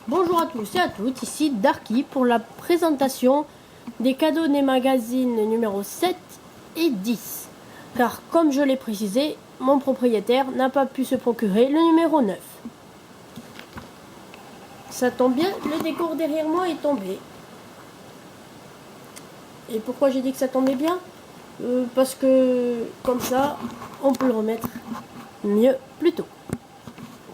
Bonjour à tous et à toutes, ici Darky pour la présentation des cadeaux des magazines numéro 7 et 10. Car comme je l'ai précisé, mon propriétaire n'a pas pu se procurer le numéro 9. Ça tombe bien, le décor derrière moi est tombé. Et pourquoi j'ai dit que ça tombait bien? Parce que comme ça, on peut le remettre mieux plus tôt.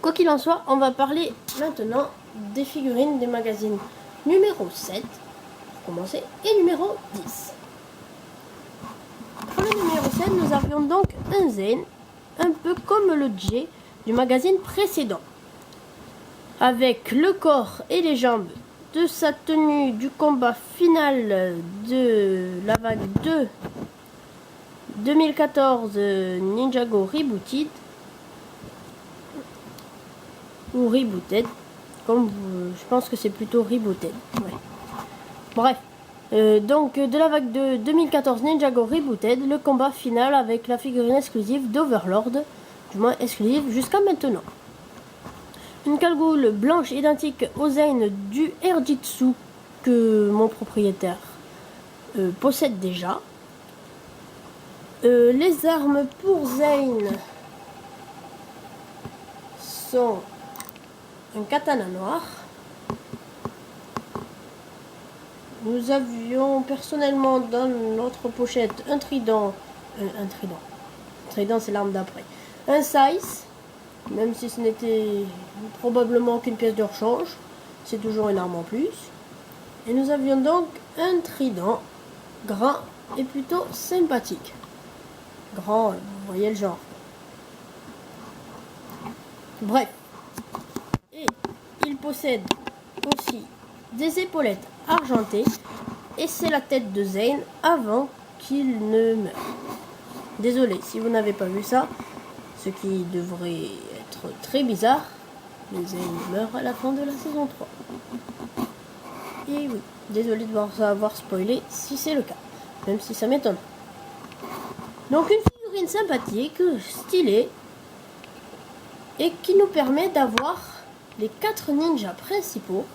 Quoi qu'il en soit, on va parler maintenant des figurines des magazines numéro 7, pour commencer, et numéro 10. Pour le numéro 7, nous avions donc un Zane, un peu comme le J du magazine précédent, avec le corps et les jambes de sa tenue du combat final de la vague 2 2014 Ninjago Rebooted ou Rebooted, comme je pense que c'est plutôt Rebooted. Ouais. Bref, donc de la vague de 2014 Ninjago Rebooted, le combat final avec la figurine exclusive d'Overlord, du moins exclusive jusqu'à maintenant. Une cagoule blanche identique au Zane du Airjitsu que mon propriétaire possède déjà. Les armes pour Zane sont un katana noir. Nous avions personnellement dans notre pochette un trident. Un trident, c'est l'arme d'après. Un scythe, même si ce n'était probablement qu'une pièce de rechange, c'est toujours une arme en plus. Et nous avions donc un trident grand et plutôt sympathique. Grand, vous voyez le genre. Bref. Et il possède aussi des épaulettes argentées. Et c'est la tête de Zane avant qu'il ne meure. Désolé si vous n'avez pas vu ça. Ce qui devrait être très bizarre. Mais Zane meurt à la fin de la saison 3. Et oui, désolé de vous avoir spoilé si c'est le cas. Même si ça m'étonne. Donc une figurine sympathique, stylée, et qui nous permet d'avoir les 4 ninjas principaux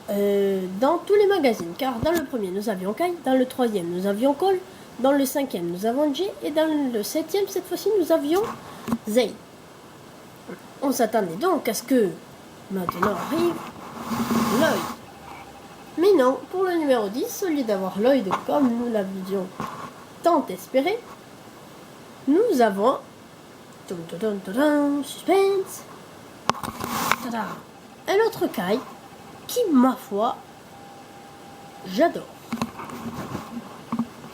dans tous les magazines. Car dans le premier nous avions Kai, dans le troisième nous avions Cole, dans le cinquième nous avons Jay, et dans le septième cette fois-ci nous avions Zane. On s'attendait donc à ce que maintenant arrive Lloyd. Mais non, pour le numéro 10, au lieu d'avoir Lloyd comme nous l'avions tant espéré, nous avons suspense, un autre Kai qui, ma foi, j'adore.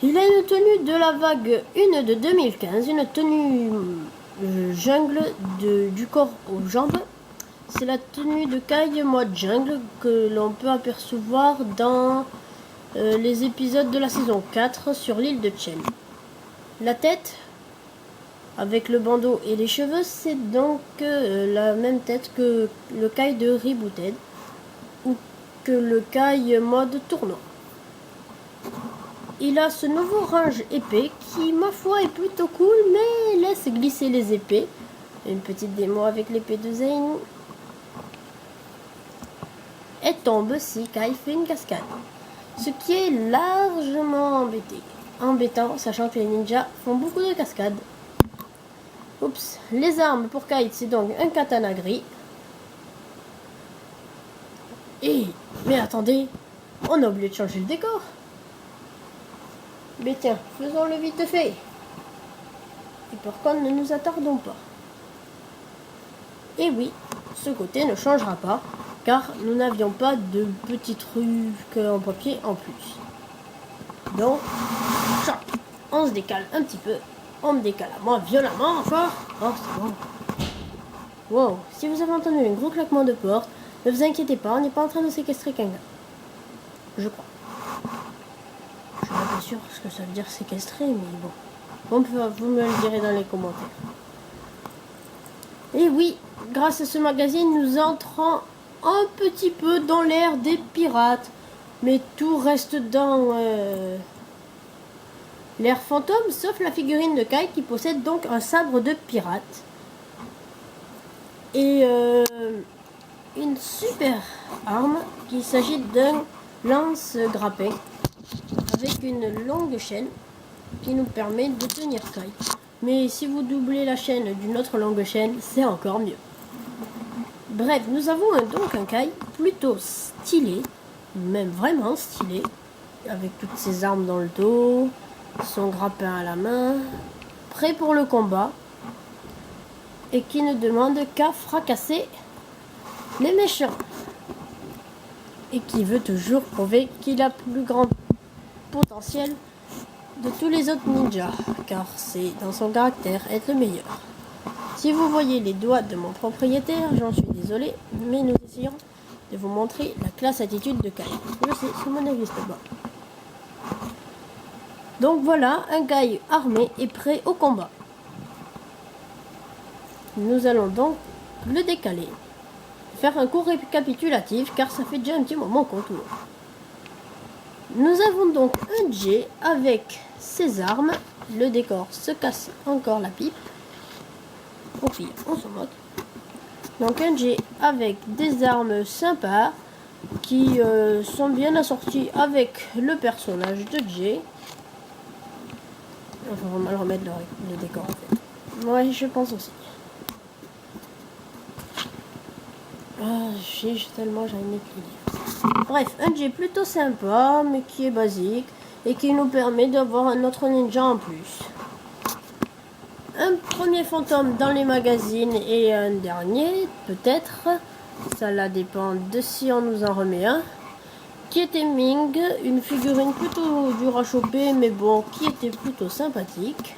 Il a une tenue de la vague 1 de 2015, une tenue jungle du corps aux jambes. C'est la tenue de Kai mode jungle que l'on peut apercevoir dans les épisodes de la saison 4 sur l'île de Chen. La tête, avec le bandeau et les cheveux, c'est donc la même tête que le Kai de Rebooted ou que le Kai mode tournoi. Il a ce nouveau range épée qui, ma foi, est plutôt cool, mais laisse glisser les épées. Une petite démo avec l'épée de Zane. Et tombe si Kai fait une cascade. Ce qui est largement embêtant, sachant que les ninjas font beaucoup de cascades. Oups, les armes pour Kai, c'est donc un katana gris. Mais attendez, on a oublié de changer le décor. Mais tiens, faisons-le vite fait. Et par contre, ne nous attardons pas. Et oui, ce côté ne changera pas, car nous n'avions pas de petits trucs en papier en plus. Donc, on se décale un petit peu. On me décale à moi violemment encore. Oh, c'est bon. Wow, si vous avez entendu un gros claquement de porte, ne vous inquiétez pas, on n'est pas en train de séquestrer quelqu'un. Je crois. Je suis pas sûr ce que ça veut dire séquestrer, mais bon. Vous me le direz dans les commentaires. Et oui, grâce à ce magazine, nous entrons un petit peu dans l'ère des pirates. Mais tout reste dans l'ère fantôme, sauf la figurine de Kai qui possède donc un sabre de pirate. Et une super arme qu'il s'agit d'un lance-grappin avec une longue chaîne qui nous permet de tenir Kai. Mais si vous doublez la chaîne d'une autre longue chaîne, c'est encore mieux. Bref, nous avons donc un Kai plutôt stylé, même vraiment stylé, avec toutes ses armes dans le dos, son grappin à la main, prêt pour le combat, et qui ne demande qu'à fracasser les méchants. Et qui veut toujours prouver qu'il a plus grand potentiel de tous les autres ninjas, car c'est dans son caractère être le meilleur. Si vous voyez les doigts de mon propriétaire, j'en suis désolé, mais nous essayons de vous montrer la classe attitude de Kai. Je sais, c'est mon avis là-bas. Donc voilà, un Kai armé et prêt au combat. Nous allons donc le décaler. Faire un court récapitulatif, car ça fait déjà un petit moment qu'on tourne. Nous avons donc un J avec ses armes. Le décor se casse encore la pipe. Au pire, on s'en moque. Donc un J avec des armes sympas qui sont bien assorties avec le personnage de J. Enfin, on va mal remettre le décor en fait. Ouais, je pense aussi. J'ai tellement jamais pu lire. Bref, un J plutôt sympa, mais qui est basique et qui nous permet d'avoir un autre ninja en plus. Un premier fantôme dans les magazines et un dernier, peut-être. Ça dépend de si on nous en remet un. Qui était Ming, une figurine plutôt dure à choper, mais bon, qui était plutôt sympathique.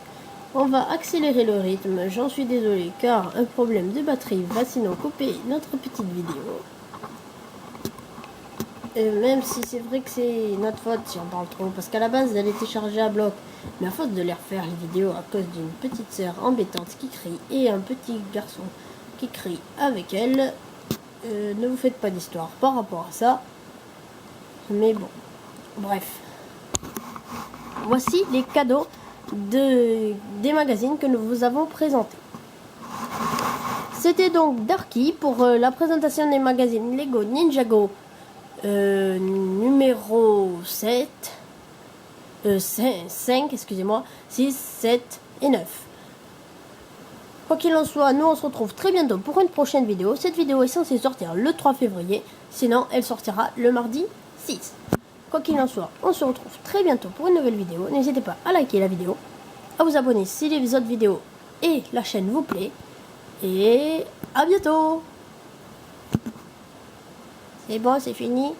On va accélérer le rythme, j'en suis désolé, car un problème de batterie va sinon couper notre petite vidéo. Même si c'est vrai que c'est notre faute si on parle trop, parce qu'à la base elle était chargée à bloc. Mais à faute de les refaire les vidéos à cause d'une petite sœur embêtante qui crie et un petit garçon qui crie avec elle, ne vous faites pas d'histoire par rapport à ça. Mais bon, bref. Voici les cadeaux des magazines que nous vous avons présentés. C'était donc Darky pour la présentation des magazines Lego Ninjago numéro 7, 5, excusez-moi, 6, 7 et 9. Quoi qu'il en soit, nous on se retrouve très bientôt pour une prochaine vidéo. Cette vidéo est censée sortir le 3 février, sinon elle sortira le mardi 6. Quoi qu'il en soit, on se retrouve très bientôt pour une nouvelle vidéo. N'hésitez pas à liker la vidéo, à vous abonner si les autres vidéos et la chaîne vous plaît. Et à bientôt. C'est bon, c'est fini.